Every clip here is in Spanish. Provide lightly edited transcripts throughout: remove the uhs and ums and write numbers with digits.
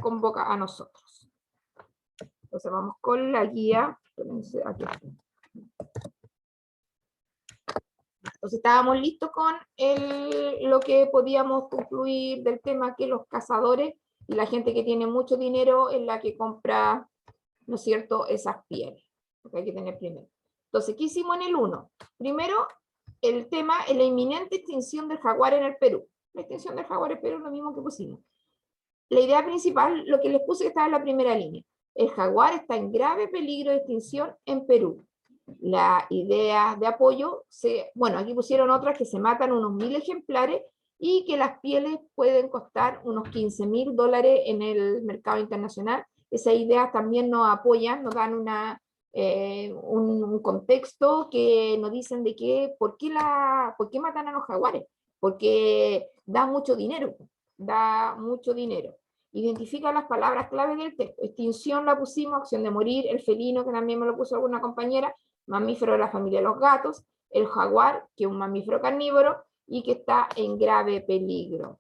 convoca a nosotros. Entonces vamos con la guía. Aquí. Entonces estábamos listos con lo que podíamos concluir del tema, que los cazadores y la gente que tiene mucho dinero es la que compra, ¿no es cierto?, esas pieles. Lo que hay que tener primero. Entonces, ¿qué hicimos en el 1? Primero, el tema es la inminente extinción del jaguar en el Perú. La extinción del jaguar en el Perú es lo mismo que pusimos. La idea principal, lo que les puse que estaba en la primera línea. El jaguar está en grave peligro de extinción en Perú. La idea de apoyo, bueno, aquí pusieron otras que se matan unos 1000 ejemplares y que las pieles pueden costar unos $15.000 en el mercado internacional. Esas ideas también nos apoyan, nos dan un contexto que nos dicen de que, ¿por qué matan a los jaguares? Porque da mucho dinero. Identifica las palabras clave del texto. Extinción la pusimos, acción de morir, el felino, que también me lo puso alguna compañera, mamífero de la familia de los gatos, el jaguar, que es un mamífero carnívoro y que está en grave peligro.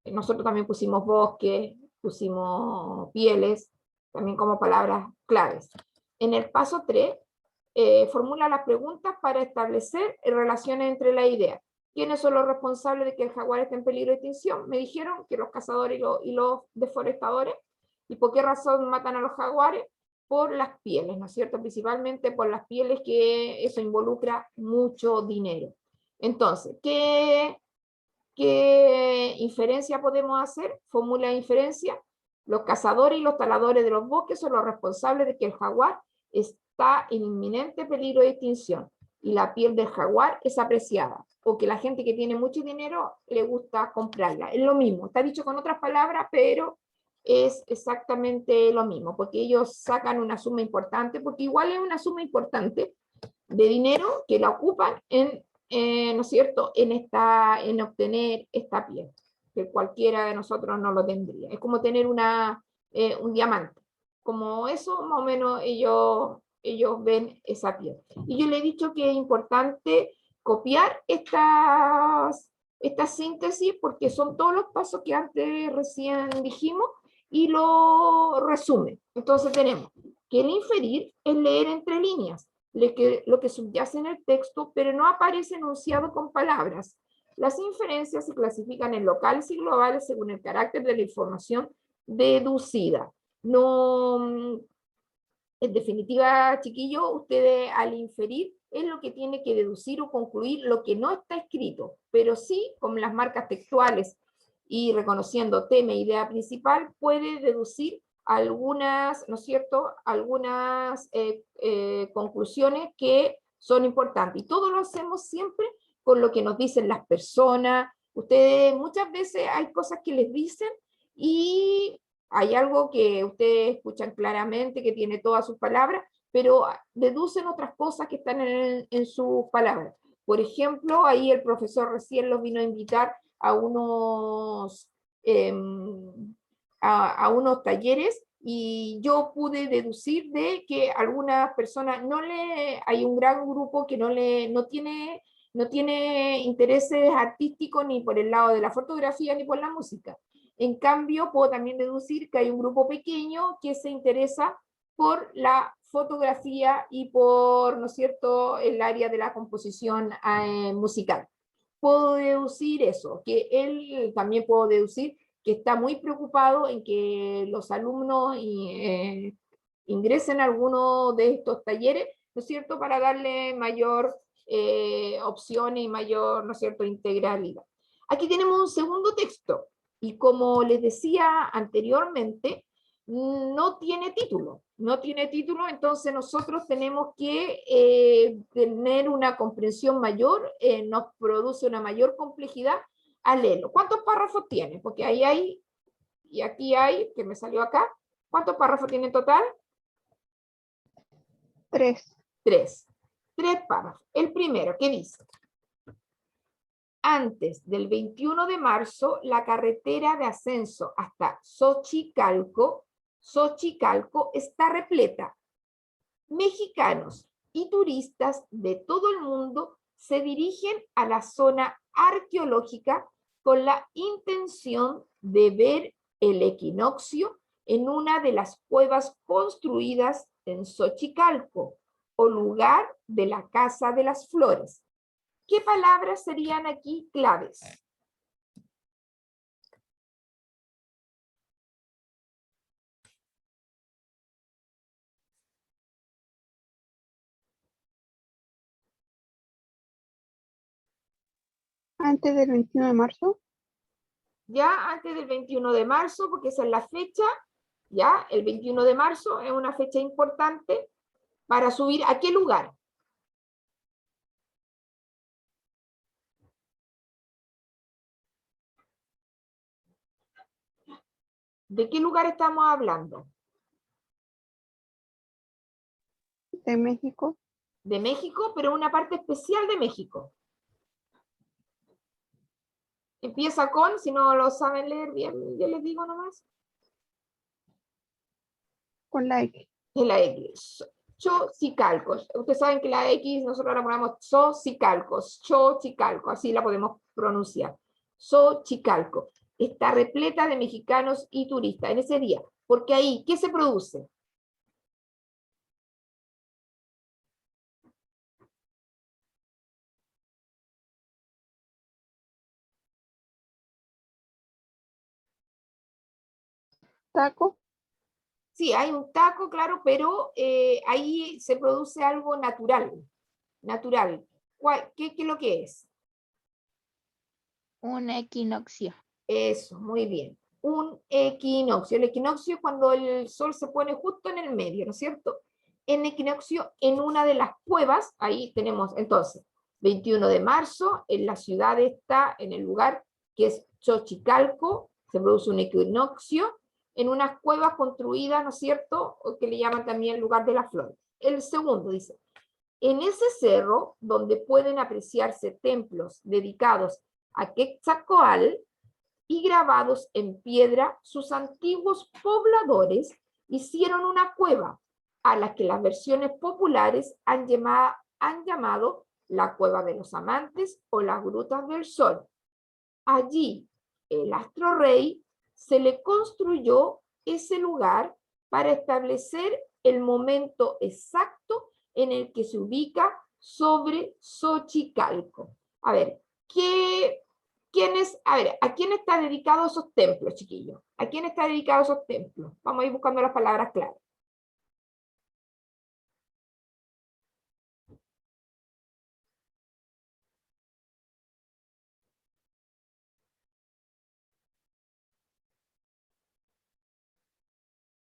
Nosotros también pusimos bosque, pusimos pieles, también como palabras claves. En el paso 3, formula las preguntas para establecer relaciones entre las ideas. ¿Quiénes son los responsables de que el jaguar esté en peligro de extinción? Me dijeron que los cazadores y los deforestadores. ¿Y por qué razón matan a los jaguares? Por las pieles, ¿no es cierto? Principalmente por las pieles, que eso involucra mucho dinero. Entonces, ¿qué inferencia podemos hacer? Formula de inferencia. Los cazadores y los taladores de los bosques son los responsables de que el jaguar está en inminente peligro de extinción y la piel del jaguar es apreciada, o que la gente que tiene mucho dinero le gusta comprarla. Es lo mismo, está dicho con otras palabras, pero es exactamente lo mismo, porque ellos sacan una suma importante, porque igual es una suma importante de dinero que la ocupan ¿no es cierto?, en obtener esta piel, que cualquiera de nosotros no lo tendría. Es como tener un diamante. Como eso, más o menos, ellos ven esa piel. Y yo le he dicho que es importante copiar esta síntesis, porque son todos los pasos que antes recién dijimos, y lo resume. Entonces tenemos que el inferir es leer entre líneas lo que subyace en el texto, pero no aparece enunciado con palabras. Las inferencias se clasifican en locales y globales según el carácter de la información deducida. No, en definitiva, chiquillos, ustedes al inferir es lo que tiene que deducir o concluir lo que no está escrito, pero sí, con las marcas textuales y reconociendo tema e idea principal, puede deducir algunas, ¿no es cierto?, algunas conclusiones que son importantes. Y todo lo hacemos siempre con lo que nos dicen las personas. Ustedes muchas veces hay cosas que les dicen y hay algo que ustedes escuchan claramente, que tiene todas sus palabras, pero deducen otras cosas que están en sus palabras. Por ejemplo, ahí el profesor recién los vino a invitar a unos talleres, y yo pude deducir de que algunas personas hay un gran grupo que no tiene intereses artísticos ni por el lado de la fotografía ni por la música. En cambio, puedo también deducir que hay un grupo pequeño que se interesa por la fotografía y por, ¿no es cierto?, el área de la composición musical. Puedo deducir eso, que él también puedo deducir que está muy preocupado en que los alumnos ingresen a alguno de estos talleres, ¿no es cierto?, para darle mayor opciones y mayor, ¿no es cierto?, integralidad. Aquí tenemos un segundo texto, y como les decía anteriormente, no tiene título, entonces nosotros tenemos que tener una comprensión mayor, nos produce una mayor complejidad al leerlo. ¿Cuántos párrafos tiene? Porque ahí hay, y aquí hay, que me salió acá, ¿cuántos párrafos tiene en total? 3. 3 párrafos. El primero, ¿qué dice? Antes del 21 de marzo, la carretera de ascenso hasta Xochicalco está repleta. Mexicanos y turistas de todo el mundo se dirigen a la zona arqueológica con la intención de ver el equinoccio en una de las cuevas construidas en Xochicalco, o lugar de la Casa de las Flores. ¿Qué palabras serían aquí claves? Antes del 21 de marzo. Ya antes del 21 de marzo, porque esa es la fecha, ya el 21 de marzo es una fecha importante para subir ¿a qué lugar? ¿De qué lugar estamos hablando? De México. De México, pero una parte especial de México. Empieza con, si no lo saben leer bien, yo les digo nomás. Con la X. Es la X. Xochicalcos. Ustedes saben que la X nosotros la ponemos Xochicalcos, Xochicalco, así la podemos pronunciar. Xochicalco. Está repleta de mexicanos y turistas en ese día. Porque ahí, ¿qué se produce? Taco. Sí, hay un taco, claro, pero ahí se produce algo natural. Natural. ¿Qué es lo que es? Un equinoccio. Eso, muy bien. Un equinoccio. El equinoccio es cuando el sol se pone justo en el medio, ¿no es cierto? En equinoccio, en una de las cuevas, ahí tenemos entonces, 21 de marzo, en la ciudad está, en el lugar que es Xochicalco, se produce un equinoccio, en unas cuevas construidas, ¿no es cierto?, o que le llaman también el lugar de las flores. El segundo dice, en ese cerro, donde pueden apreciarse templos dedicados a Quetzalcóatl, y grabados en piedra, sus antiguos pobladores hicieron una cueva, a la que las versiones populares han llamado la Cueva de los Amantes o las Grutas del Sol. Allí, el astro rey se le construyó ese lugar para establecer el momento exacto en el que se ubica sobre Xochicalco. A ver, ¿a quién está dedicado esos templos, chiquillos? ¿A quién está dedicado esos templos? Vamos a ir buscando las palabras claras.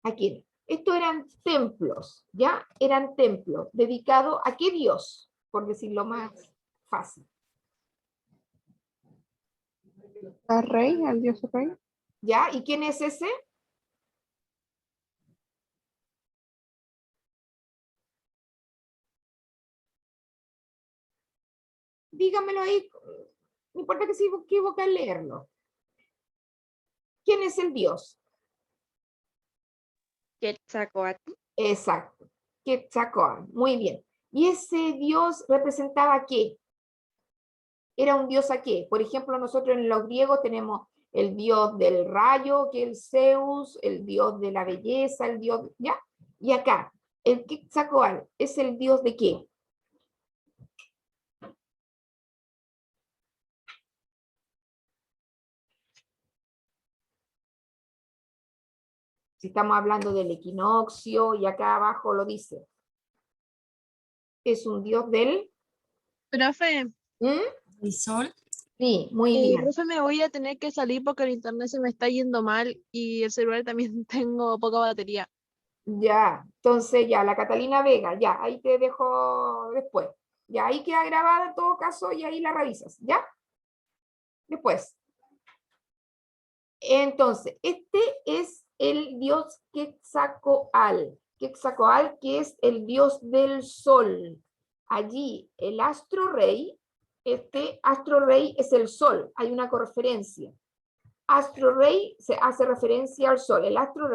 ¿A quién? Estos eran templos, ¿ya? Eran templos dedicados a qué dios, por decirlo más fácil. Al rey, al dios rey. ¿Ya? ¿Y quién es ese? Dígamelo ahí, no importa que se equivoque al leerlo. ¿Quién es el dios? Quetzalcóatl. Exacto, Quetzalcóatl, muy bien. ¿Y ese dios representaba qué? ¿Era un dios a qué? Por ejemplo, nosotros en los griegos tenemos el dios del rayo, que es el Zeus, el dios de la belleza, el dios, ¿ya? Y acá, el Quetzalcóatl, ¿es el dios de qué? Si estamos hablando del equinoccio, y acá abajo lo dice. Es un dios del... Profe, ¿Mm? ¿El sol? Sí, muy bien. profe, me voy a tener que salir porque el internet se me está yendo mal y el celular también tengo poca batería. Ya, entonces ya, la Catalina Vega, ya, ahí te dejo después. Ya, ahí queda grabada en todo caso y ahí la revisas, ¿ya? Después. Entonces, este es el dios Quetzalcóatl. Quetzalcóatl, que es el dios del sol. Allí, el astro rey, este astro rey es el sol, hay una correferencia. Astro rey se hace referencia al sol. Al astro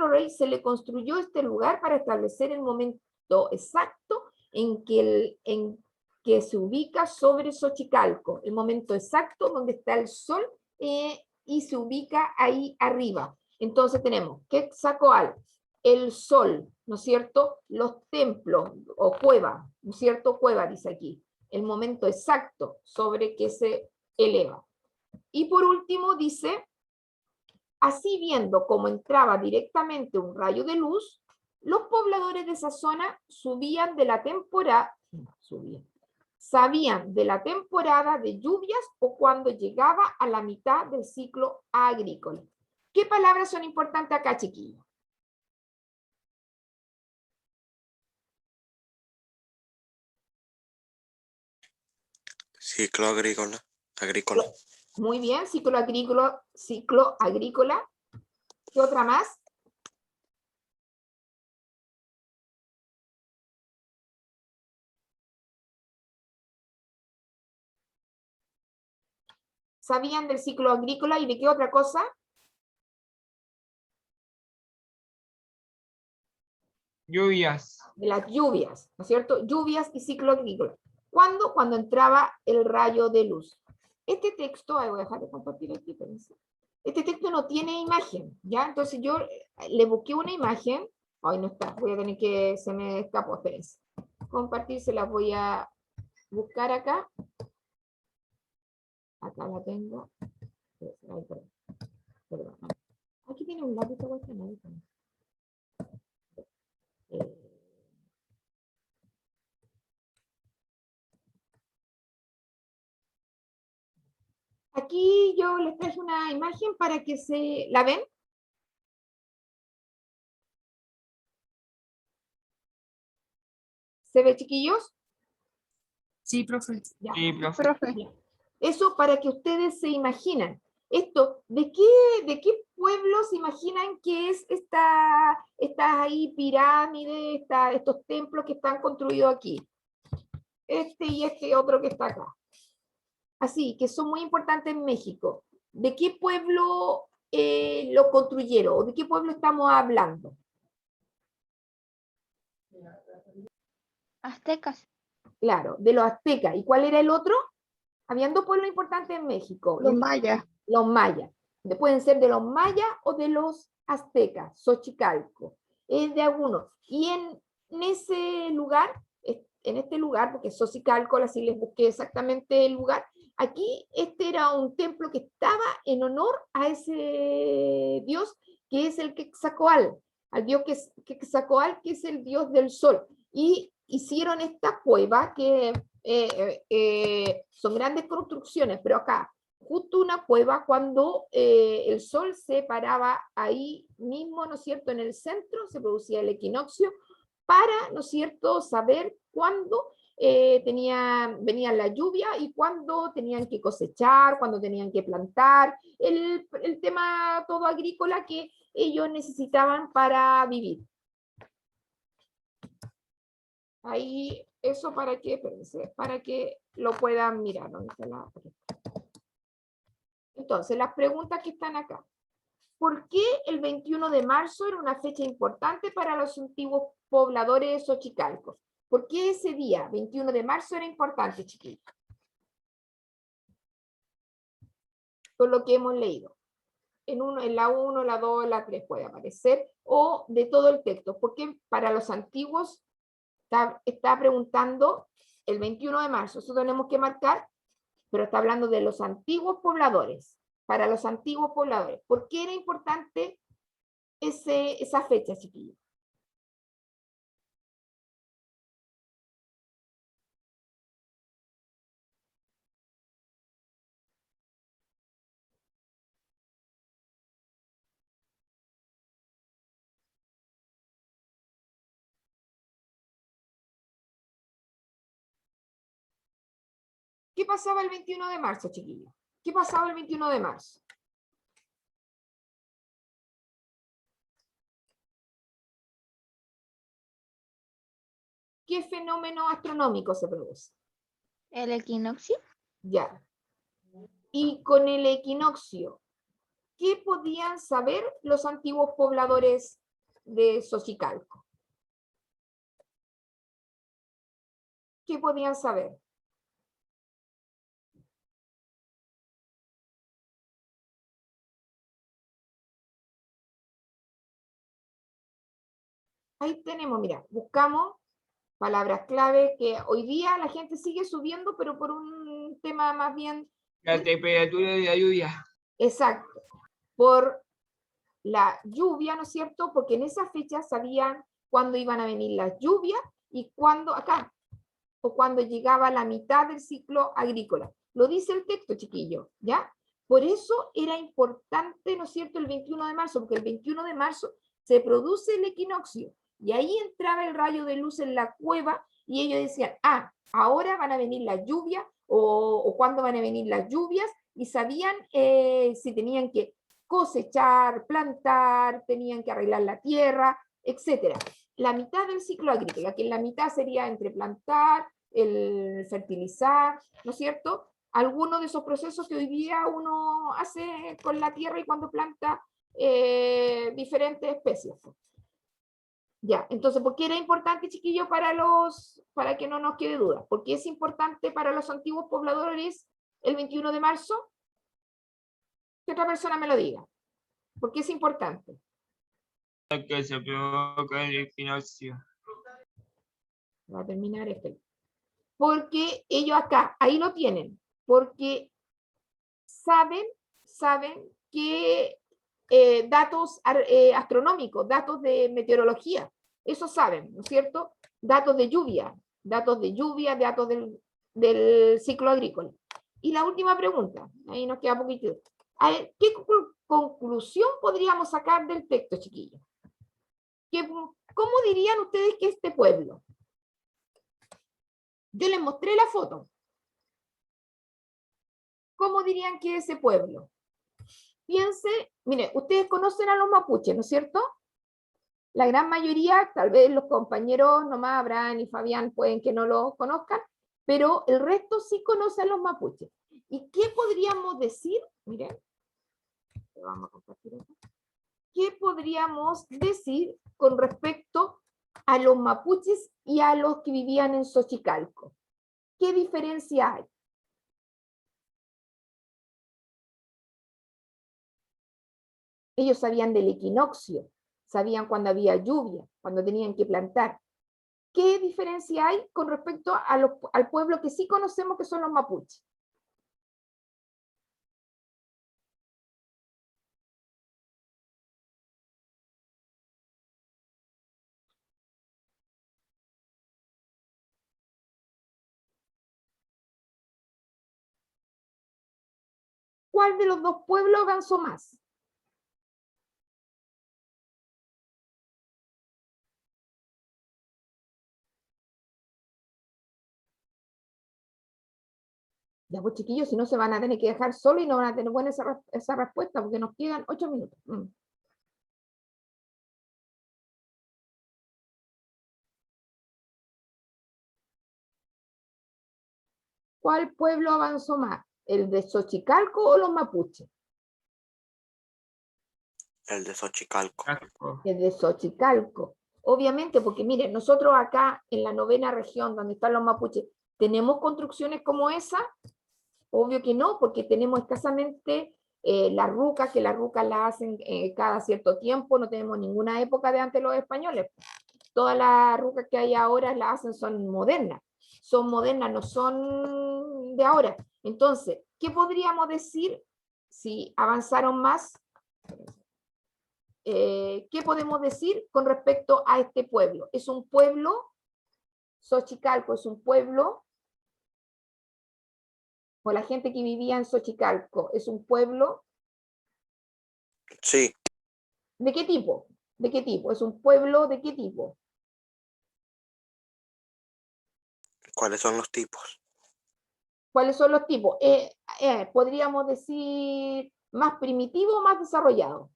rey se le construyó este lugar para establecer el momento exacto en que se ubica sobre Xochicalco, el momento exacto donde está el sol y se ubica ahí arriba. Entonces tenemos Quetzalcóatl, el sol, ¿no es cierto? Los templos o cueva, ¿no es cierto? Cueva dice aquí, el momento exacto sobre que se eleva. Y por último dice, así viendo cómo entraba directamente un rayo de luz, los pobladores de esa zona sabían de la temporada de lluvias o cuando llegaba a la mitad del ciclo agrícola. ¿Qué palabras son importantes acá, chiquillos? Ciclo agrícola. Agrícola. Muy bien, ciclo agrícola. ¿Qué otra más? ¿Sabían del ciclo agrícola y de qué otra cosa? Lluvias. De las lluvias, ¿no es cierto? Lluvias y ciclo agrícola. ¿Cuándo? Cuando entraba el rayo de luz. Este texto, voy a dejar de compartir aquí, pensé. Este texto no tiene imagen, ¿ya? Entonces yo le busqué una imagen, hoy no está, voy a tener que, se me escapó, espérense. Compartir, se las voy a buscar acá. Acá la tengo. Ay, perdón. Aquí tiene un lápiz, aquí yo les traje una imagen para que se la ven. ¿Se ve, chiquillos? Sí, profe. Ya. Sí, profe. Profe, Ya. Eso para que ustedes se imaginen. Esto, ¿de qué pueblo se imaginan que es estas ahí pirámides, estos templos que están construidos aquí? Este y este otro que está acá. Así, que son muy importantes en México. ¿De qué pueblo lo construyeron? ¿O de qué pueblo estamos hablando? Aztecas. Claro, de los aztecas. ¿Y cuál era el otro? Habían dos pueblos importantes en México. los mayas. Los mayas. Pueden ser de los mayas o de los aztecas, Xochicalco. Es de algunos. Y en ese lugar, en este lugar, porque Xochicalco, así les busqué exactamente el lugar, aquí este era un templo que estaba en honor a ese dios que es el Quetzalcóatl, al dios Quetzalcóatl, que es el dios del sol. Y hicieron esta cueva que son grandes construcciones, pero acá justo una cueva cuando el sol se paraba ahí mismo, ¿no es cierto?, en el centro, se producía el equinoccio, para, ¿no es cierto?, saber cuándo venía la lluvia y cuándo tenían que cosechar, cuándo tenían que plantar, el tema todo agrícola que ellos necesitaban para vivir. Ahí, eso para que lo puedan mirar. ¿No? Entonces, las preguntas que están acá. ¿Por qué el 21 de marzo era una fecha importante para los antiguos pobladores de Xochicalco? ¿Por qué ese día, 21 de marzo, era importante, chiquillos? Por lo que hemos leído. En la 1, la 2, la 3 puede aparecer, o de todo el texto, porque para los antiguos está preguntando el 21 de marzo, eso tenemos que marcar, pero está hablando de los antiguos pobladores, para los antiguos pobladores. ¿Por qué era importante esa fecha, chiquillos? ¿Qué pasaba el 21 de marzo, chiquillos? ¿Qué pasaba el 21 de marzo? ¿Qué fenómeno astronómico se produce? El equinoccio. Ya. Y con el equinoccio, ¿qué podían saber los antiguos pobladores de Xochicalco? ¿Qué podían saber? ahí tenemos, mira, buscamos palabras clave que hoy día la gente sigue subiendo, pero por un tema más bien La temperatura de la lluvia. exacto, por la lluvia, ¿no es cierto? Porque en esa fecha sabían cuándo iban a venir las lluvias y cuándo, acá, o cuando llegaba la mitad del ciclo agrícola. Lo dice el texto, chiquillo, ¿ya? Por eso era importante, ¿no es cierto?, el 21 de marzo, porque el 21 de marzo se produce el equinoccio, y ahí entraba el rayo de luz en la cueva, y ellos decían, ah, ahora van a venir las lluvias, o cuándo van a venir las lluvias, y sabían si tenían que cosechar, plantar, tenían que arreglar la tierra, etc. La mitad del ciclo agrícola, que en la mitad sería entre plantar, el fertilizar, ¿no es cierto? Algunos de esos procesos que hoy día uno hace con la tierra y cuando planta diferentes especies. Ya, entonces, ¿por qué era importante, chiquillos, para que no nos quede duda? ¿Por qué es importante para los antiguos pobladores el 21 de marzo? Que otra persona me lo diga. ¿Por qué es importante? Que se provoca el equinoccio. Va a terminar este. Porque ellos acá, ahí lo tienen, porque saben que datos astronómicos, datos de meteorología, eso saben, ¿no es cierto? Datos de lluvia, datos del ciclo agrícola. Y la última pregunta, ahí nos queda poquito. A ver, ¿qué conclusión podríamos sacar del texto, chiquillos? ¿Cómo dirían ustedes que este pueblo? Yo les mostré la foto. ¿Cómo dirían que ese pueblo? Piense, mire, ustedes conocen a los mapuches, ¿no es cierto? La gran mayoría, tal vez los compañeros nomás, Abraham y Fabián, pueden que no los conozcan, pero el resto sí conoce a los mapuches. ¿Y qué podríamos decir? Miren, vamos a compartir esto. ¿Qué podríamos decir con respecto a los mapuches y a los que vivían en Xochicalco? ¿Qué diferencia hay? Ellos sabían del equinoccio, sabían cuando había lluvia, cuando tenían que plantar. ¿Qué diferencia hay con respecto al pueblo que sí conocemos que son los mapuches? ¿Cuál de los dos pueblos avanzó más? Ya pues chiquillos, si no se van a tener que dejar solo y no van a tener buena esa respuesta porque nos quedan 8 minutos. ¿Cuál pueblo avanzó más? ¿El de Xochicalco o los mapuches? El de Xochicalco. El de Xochicalco. Obviamente, porque miren, nosotros acá en la 9ª región, donde están los mapuches, ¿tenemos construcciones como esa? Obvio que no, porque tenemos escasamente las rucas, que las rucas las hacen cada cierto tiempo, no tenemos ninguna época de antes los españoles. Todas las rucas que hay ahora las hacen, son modernas, no son de ahora. Entonces, ¿qué podríamos decir si avanzaron más? ¿Qué podemos decir con respecto a este pueblo? Es un pueblo, Xochicalco es un pueblo, o la gente que vivía en Xochicalco, es un pueblo. Sí, ¿De qué tipo? ¿De qué tipo? ¿Es un pueblo de qué tipo? ¿cuáles son los tipos? ¿Cuáles son los tipos? Podríamos decir más primitivo o más desarrollado.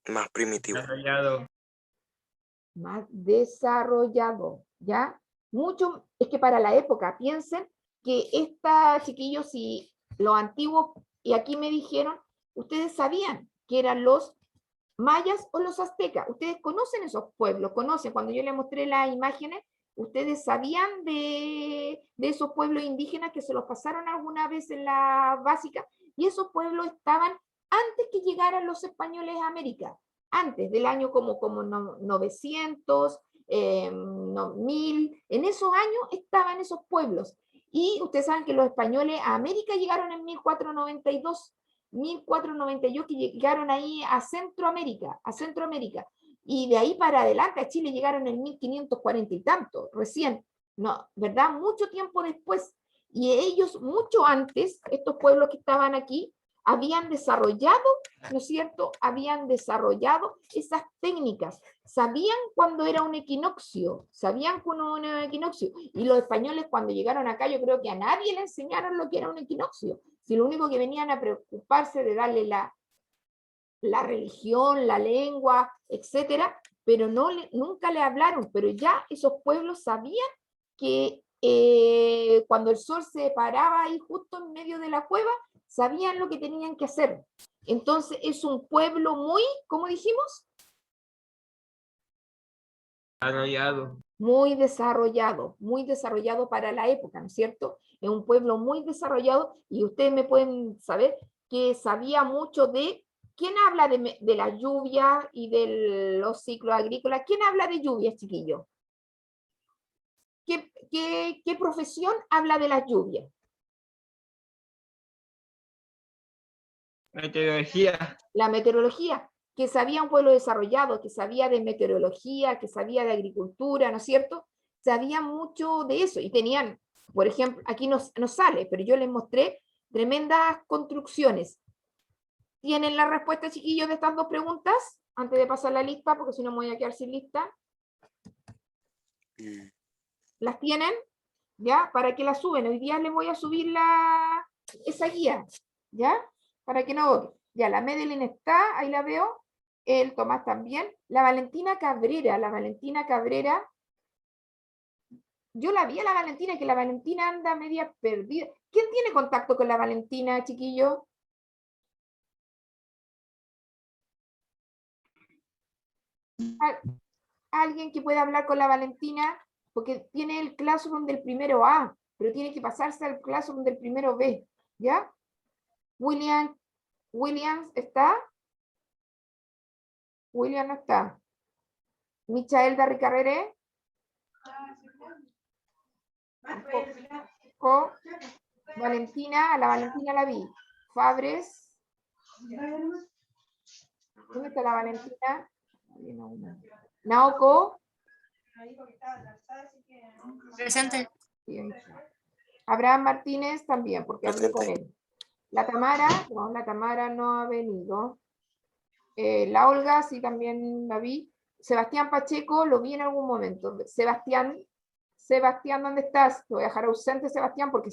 Más primitivo. Desarrollado. Más desarrollado, ¿ya? Mucho, es que para la época, piensen que chiquillos, y los antiguos, y aquí me dijeron, ustedes sabían que eran los mayas o los aztecas. Ustedes conocen esos pueblos, conocen, cuando yo les mostré las imágenes, ustedes sabían de esos pueblos indígenas que se los pasaron alguna vez en la básica, y esos pueblos estaban antes que llegaran los españoles a América. antes del año como 900, 1000, en esos años estaban esos pueblos. Y ustedes saben que los españoles a América llegaron en 1492, que llegaron ahí a Centroamérica, y de ahí para adelante a Chile llegaron en 1540 y tanto, recién, no, ¿verdad? Mucho tiempo después. Y ellos, mucho antes, estos pueblos que estaban aquí, habían desarrollado, ¿no es cierto? Habían desarrollado esas técnicas. Sabían cuándo era un equinoccio, Y los españoles cuando llegaron acá, yo creo que a nadie le enseñaron lo que era un equinoccio. Si lo único que venían a preocuparse de darle la religión, la lengua, etcétera, pero nunca le hablaron. Pero ya esos pueblos sabían que cuando el sol se paraba ahí justo en medio de la cueva, sabían lo que tenían que hacer. Entonces es un pueblo muy, ¿cómo dijimos? Desarrollado. Muy desarrollado para la época, ¿no es cierto? Es un pueblo muy desarrollado y ustedes me pueden saber que sabía mucho de, ¿quién habla de la lluvia y de los ciclos agrícolas? ¿Quién habla de lluvia, chiquillo? ¿Qué profesión habla de las lluvias? Meteorología. La meteorología, que sabía un pueblo desarrollado, que sabía de meteorología, que sabía de agricultura, ¿no es cierto? Sabía mucho de eso y tenían, por ejemplo, aquí no sale, pero yo les mostré tremendas construcciones. ¿Tienen la respuesta, chiquillos, de estas dos preguntas? Antes de pasar la lista, porque si no me voy a quedar sin lista. ¿Las tienen? ¿Ya? ¿Para que la suben? Hoy día les voy a subir esa guía, ¿ya? Para que no... Ya, la Medellín está, ahí la veo. El Tomás también. La Valentina Cabrera, yo la vi a la Valentina, que la Valentina anda media perdida. ¿Quién tiene contacto con la Valentina, chiquillo? ¿Alguien que pueda hablar con la Valentina? Porque tiene el Classroom del primero A, pero tiene que pasarse al Classroom del primero B, ¿ya? Williams está. William no está. Michael Darricarrere. Valentina, a la Valentina la vi. Fabres. ¿Dónde está la Valentina? Naoko. Presente. Abraham Martínez también, porque hablé con él. La Tamara no ha venido. La Olga, sí, también la vi. Sebastián Pacheco, lo vi en algún momento. Sebastián, ¿dónde estás? Te voy a dejar ausente, Sebastián, porque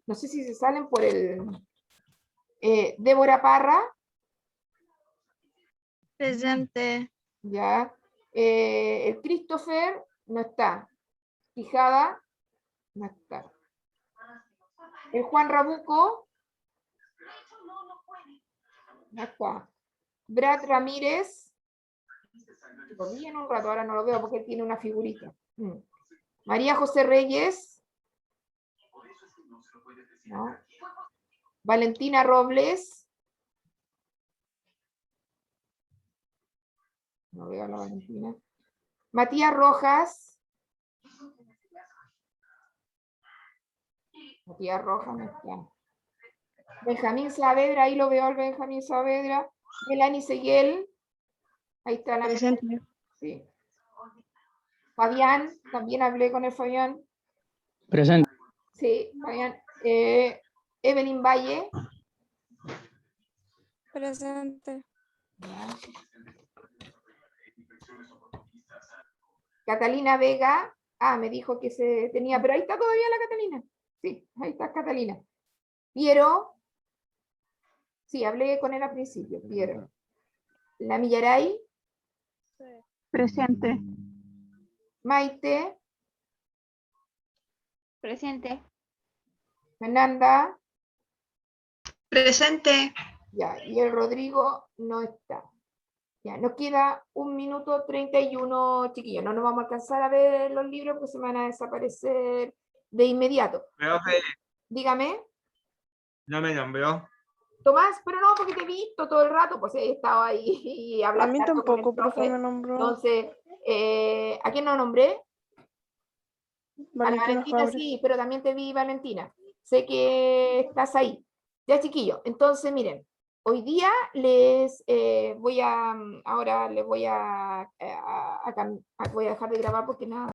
no sé si se salen por el... Débora Parra. Presente. Ya. El Christopher, no está. Quijada, no está. El Juan Rabuco, no está. Brad Ramírez, lo vi en un rato, ahora no lo veo porque él tiene una figurita. María José Reyes, no. Valentina Robles, no veo a la Valentina. Matías Rojas, no está. Benjamín Saavedra, ahí lo veo al Benjamín Saavedra. Melanie Seguel, ahí está la Presente. sí. Fabián, también hablé con el Fabián. Presente. Sí, Fabián. Evelyn Valle. Presente. Catalina Vega. Ah, me dijo que se tenía, pero ahí está todavía la Catalina. Sí, ahí está Catalina. Piero. Sí, hablé con él al principio. Piero. La Millaray. Presente. Maite. Presente. Fernanda. Presente. Ya, y el Rodrigo no está. Ya, nos queda 1 minuto 31, chiquillos. No nos vamos a alcanzar a ver los libros porque se van a desaparecer de inmediato. Profe, Dígame. no me nombró. Tomás, pero no, porque te he visto todo el rato, pues he estado ahí y A hablando mí harto con el tampoco, profe, profe. me nombró Entonces, ¿a quién no nombré? A la Valentina Valentina Fabre. sí, pero también te vi, Valentina. Sé que estás ahí. Ya, chiquillo. Entonces, miren, hoy día les voy a, ahora les voy a voy a dejar de grabar porque nada.